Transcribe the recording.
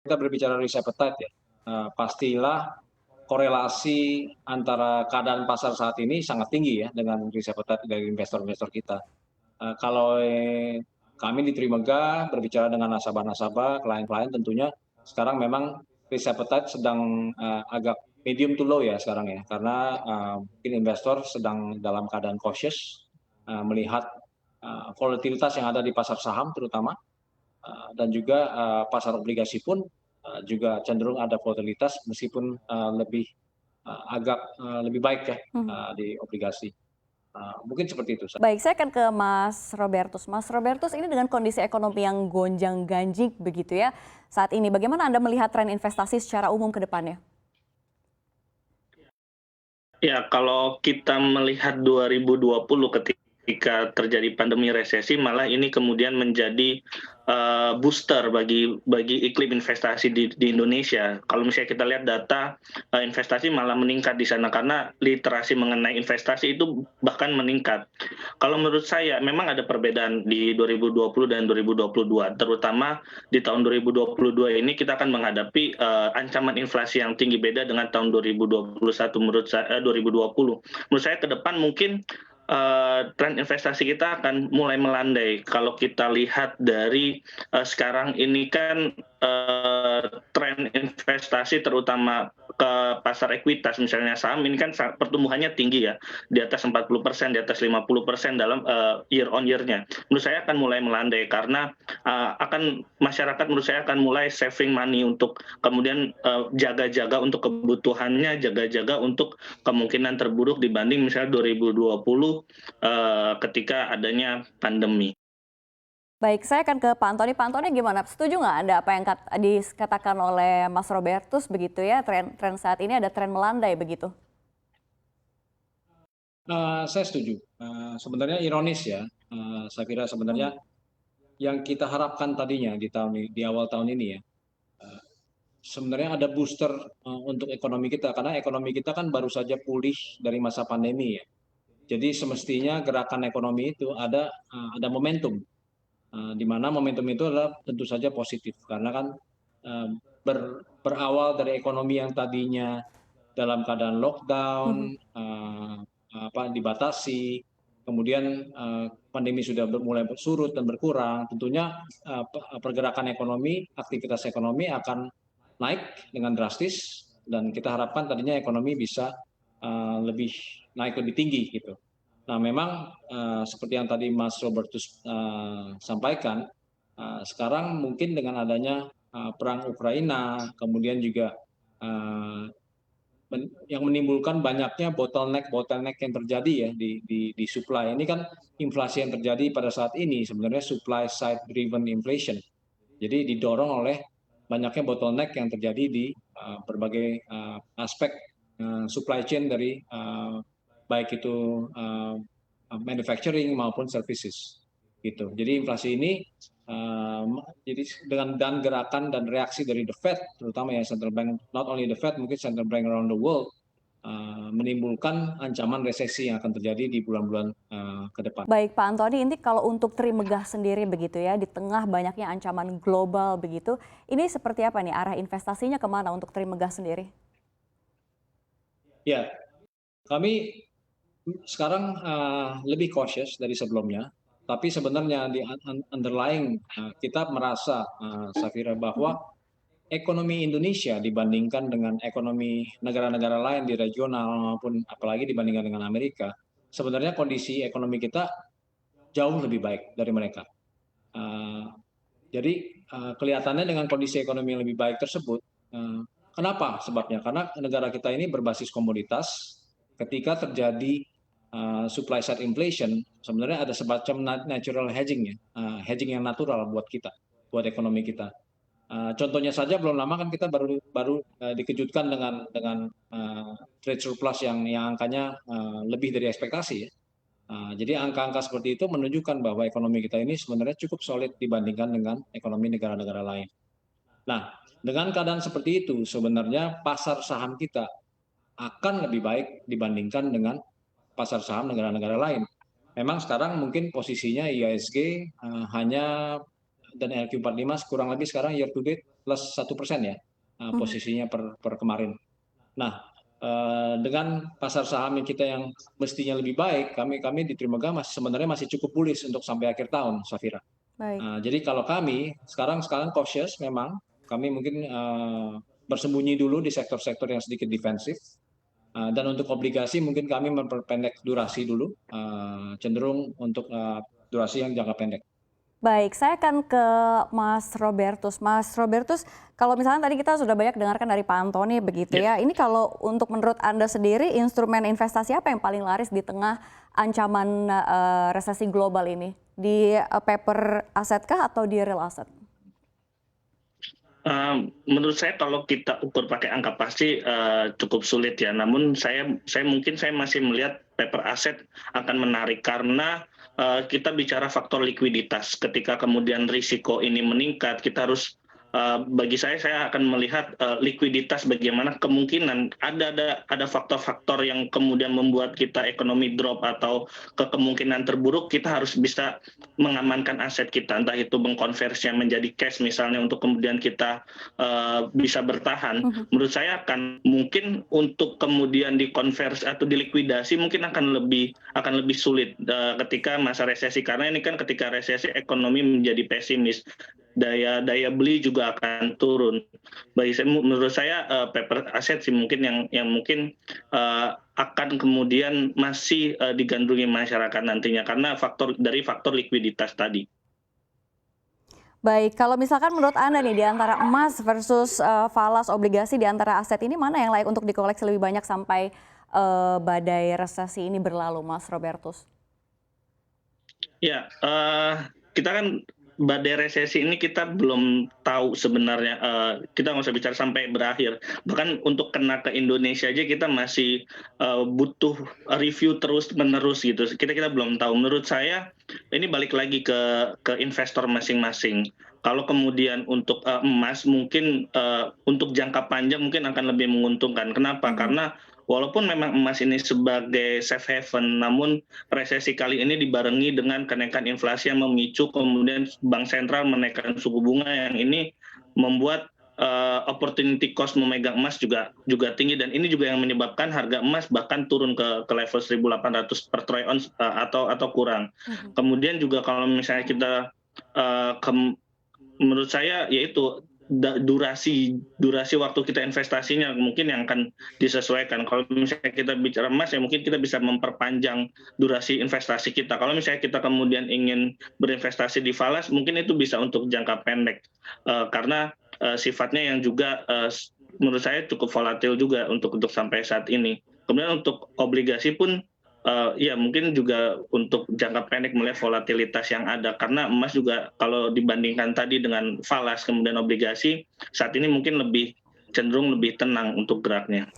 kita berbicara risk appetite ya, pastilah korelasi antara keadaan pasar saat ini sangat tinggi ya dengan risk appetite dari investor-investor kita. Kalau kami di Trimega berbicara dengan nasabah-nasabah, klien-klien tentunya sekarang memang risk appetite sedang agak medium to low ya sekarang ya, karena mungkin investor sedang dalam keadaan cautious melihat volatilitas yang ada di pasar saham terutama, dan juga pasar obligasi pun juga cenderung ada volatilitas meskipun agak lebih baik ya di obligasi. Mungkin seperti itu. Baik, saya akan ke Mas Robertus. Mas Robertus, ini dengan kondisi ekonomi yang gonjang-ganjing begitu ya saat ini, bagaimana Anda melihat tren investasi secara umum ke depannya? Ya, kalau kita melihat 2020 ketika terjadi pandemi resesi, malah ini kemudian menjadi booster bagi iklim investasi di Indonesia. Kalau misalnya kita lihat data investasi malah meningkat di sana karena literasi mengenai investasi itu bahkan meningkat. Kalau menurut saya memang ada perbedaan di 2020 dan 2022, terutama di tahun 2022 ini kita akan menghadapi ancaman inflasi yang tinggi, beda dengan tahun 2021 menurut saya 2020. Menurut saya ke depan mungkin tren investasi kita akan mulai melandai. Kalau kita lihat dari sekarang ini kan tren investasi terutama ke pasar ekuitas, misalnya saham ini kan pertumbuhannya tinggi ya, di atas 40%, di atas 50% dalam year on year-nya. Menurut saya akan mulai melandai karena masyarakat menurut saya akan mulai saving money untuk kemudian jaga-jaga untuk kebutuhannya, jaga-jaga untuk kemungkinan terburuk dibanding misalnya 2020 ketika adanya pandemi. Baik, saya akan ke Pak Antoni. Pak Antoni gimana? Setuju nggak Anda apa yang dikatakan oleh Mas Robertus begitu ya, tren saat ini ada tren melandai begitu? Saya setuju. Sebenarnya ironis ya, saya kira sebenarnya yang kita harapkan tadinya di awal tahun ini ya, sebenarnya ada booster untuk ekonomi kita, karena ekonomi kita kan baru saja pulih dari masa pandemi ya. Jadi semestinya gerakan ekonomi itu ada momentum, di mana momentum itu adalah tentu saja positif, karena kan berawal dari ekonomi yang tadinya dalam keadaan lockdown, dibatasi, kemudian pandemi sudah mulai surut dan berkurang, tentunya pergerakan ekonomi, aktivitas ekonomi akan naik dengan drastis, dan kita harapkan tadinya ekonomi bisa naik lebih tinggi gitu. Nah, memang seperti yang tadi Mas Robertus sampaikan, sekarang mungkin dengan adanya perang Ukraina, kemudian juga yang menimbulkan banyaknya bottleneck yang terjadi ya di supply. Ini kan inflasi yang terjadi pada saat ini sebenarnya supply side driven inflation. Jadi didorong oleh banyaknya bottleneck yang terjadi di berbagai aspek supply chain dari baik itu manufacturing maupun services gitu. Jadi inflasi ini jadi dengan gerakan dan reaksi dari the Fed, terutama ya central bank, not only the Fed, mungkin central bank around the world, menimbulkan ancaman resesi yang akan terjadi di bulan-bulan ke depan. Baik Pak Antoni, ini kalau untuk Trimegah sendiri begitu ya, di tengah banyaknya ancaman global begitu, ini seperti apa nih arah investasinya kemana untuk Trimegah sendiri? Ya, kami sekarang lebih cautious dari sebelumnya, tapi sebenarnya di underlying kita merasa, Safira, bahwa ekonomi Indonesia dibandingkan dengan ekonomi negara-negara lain di regional maupun apalagi dibandingkan dengan Amerika, sebenarnya kondisi ekonomi kita jauh lebih baik dari mereka. Jadi kelihatannya dengan kondisi ekonomi yang lebih baik tersebut, kenapa sebabnya? Karena negara kita ini berbasis komoditas, ketika terjadi supply side inflation, sebenarnya ada semacam natural hedging ya, hedging yang natural buat kita, buat ekonomi kita. Contohnya saja belum lama kan kita baru dikejutkan dengan trade surplus yang angkanya lebih dari ekspektasi ya. Jadi angka-angka seperti itu menunjukkan bahwa ekonomi kita ini sebenarnya cukup solid dibandingkan dengan ekonomi negara-negara lain. Nah, dengan keadaan seperti itu sebenarnya pasar saham kita akan lebih baik dibandingkan dengan pasar saham negara-negara lain. Memang sekarang mungkin posisinya IHSG hanya dan LQ45 kurang lebih sekarang year to date plus 1% ya posisinya per kemarin. Nah, dengan pasar saham kita yang mestinya lebih baik, kami di Trimegah sebenarnya masih cukup bullish untuk sampai akhir tahun, Safira. Baik. Jadi kalau kami sekarang cautious memang, kami mungkin bersembunyi dulu di sektor-sektor yang sedikit defensif. Dan untuk obligasi mungkin kami memperpendek durasi dulu, cenderung untuk durasi yang jangka pendek. Baik, saya akan ke Mas Robertus. Mas Robertus, kalau misalnya tadi kita sudah banyak dengarkan dari Pak Antoni begitu ya, ini kalau untuk menurut Anda sendiri instrumen investasi apa yang paling laris di tengah ancaman resesi global ini? Di paper aset kah atau di real asset? Menurut saya kalau kita ukur pakai angka pasti cukup sulit ya. Namun saya masih melihat paper aset akan menarik karena kita bicara faktor likuiditas. Ketika kemudian risiko ini meningkat, kita harus bagi saya akan melihat likuiditas, bagaimana kemungkinan ada faktor-faktor yang kemudian membuat kita ekonomi drop atau kemungkinan terburuk, kita harus bisa mengamankan aset kita, entah itu mengkonversinya menjadi cash misalnya untuk kemudian kita bisa bertahan. Menurut saya akan mungkin untuk kemudian dikonversi atau dilikuidasi mungkin akan lebih sulit ketika masa resesi, karena ini kan ketika resesi ekonomi menjadi pesimis, daya beli juga akan turun. Menurut saya paper aset sih mungkin yang mungkin akan kemudian masih digandrungi masyarakat nantinya karena faktor likuiditas tadi. Baik, kalau misalkan menurut Anda nih di antara emas versus falas obligasi, di antara aset ini mana yang layak untuk dikoleksi lebih banyak sampai badai resesi ini berlalu, Mas Robertus? Ya, kita kan badai resesi ini kita belum tahu sebenarnya, kita nggak usah bicara sampai berakhir. Bahkan untuk kena ke Indonesia aja kita masih butuh review terus-menerus gitu. Kita belum tahu. Menurut saya ini balik lagi ke investor masing-masing. Kalau kemudian untuk emas mungkin untuk jangka panjang mungkin akan lebih menguntungkan. Kenapa? Karena walaupun memang emas ini sebagai safe haven, namun resesi kali ini dibarengi dengan kenaikan inflasi yang memicu kemudian bank sentral menaikkan suku bunga, yang ini membuat opportunity cost memegang emas juga tinggi, dan ini juga yang menyebabkan harga emas bahkan turun ke level 1.800 per troy ounce atau kurang. Kemudian juga kalau misalnya kita menurut saya yaitu durasi waktu kita investasinya mungkin yang akan disesuaikan. Kalau misalnya kita bicara emas ya mungkin kita bisa memperpanjang durasi investasi kita. Kalau misalnya kita kemudian ingin berinvestasi di falas mungkin itu bisa untuk jangka pendek karena sifatnya yang juga menurut saya cukup volatil juga untuk sampai saat ini. Kemudian untuk obligasi pun ya mungkin juga untuk jangka pendek melihat volatilitas yang ada, karena emas juga kalau dibandingkan tadi dengan falas kemudian obligasi saat ini mungkin cenderung lebih tenang untuk geraknya.